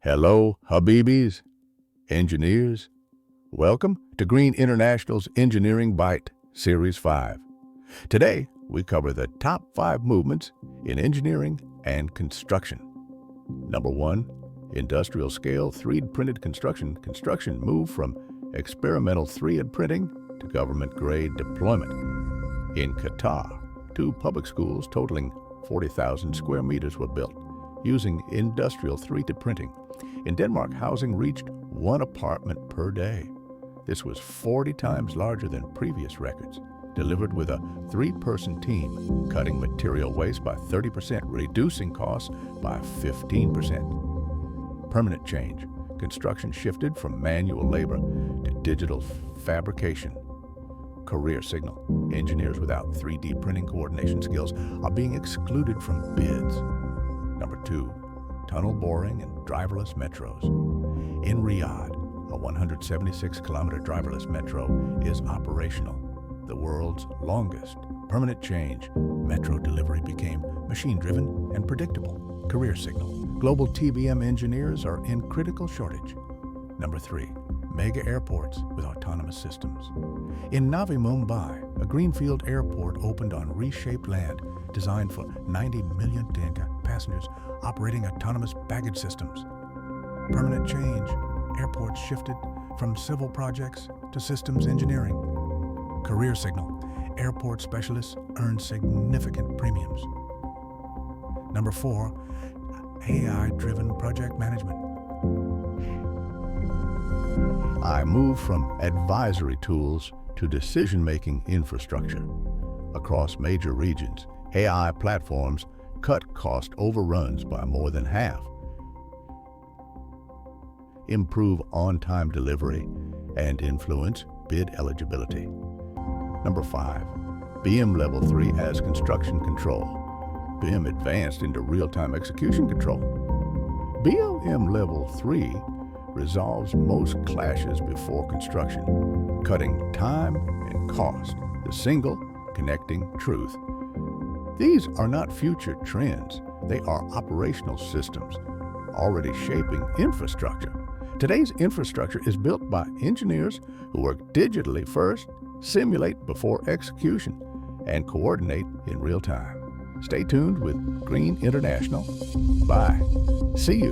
Hello, Habibis, engineers. Welcome to Green International's Engineering Byte, Series 5. Today, we cover the top 5 movements in engineering and construction. Number 1, industrial scale 3D printed construction. Construction moved from experimental 3D printing to government-grade deployment. In Qatar, 2 public schools totaling 40,000 square meters were built using industrial 3D printing. In Denmark, housing reached 1 apartment per day. This was 40 times larger than previous records, delivered with a 3-person team, cutting material waste by 30%, reducing costs by 15%. Permanent change. Construction shifted from manual labor to digital fabrication. Career signal. Engineers without 3D printing coordination skills are being excluded from bids. Number 2, tunnel boring and driverless metros. In Riyadh, a 176-kilometer driverless metro is operational, the world's longest. Permanent change. Metro delivery became machine-driven and predictable. Career signal. Global TBM engineers are in critical shortage. Number 3, mega airports with autonomous systems. In Navi, Mumbai, a greenfield airport opened on reshaped land designed for 90 million passengers, operating autonomous baggage systems. Permanent change. Airports shifted from civil projects to systems engineering. Career signal. Airport specialists earn significant premiums. Number 4, AI-driven project management. I move from advisory tools to decision-making infrastructure. Across major regions, AI platforms cut cost overruns by more than half, improve on-time delivery, and influence bid eligibility. Number 5, BIM Level 3 as construction control. BIM advanced into real-time execution control. BIM Level 3 resolves most clashes before construction, cutting time and cost, the single connecting truth. These are not future trends. They are operational systems already shaping infrastructure. Today's infrastructure is built by engineers who work digitally first, simulate before execution, and coordinate in real time. Stay tuned with Green International. Bye. See you.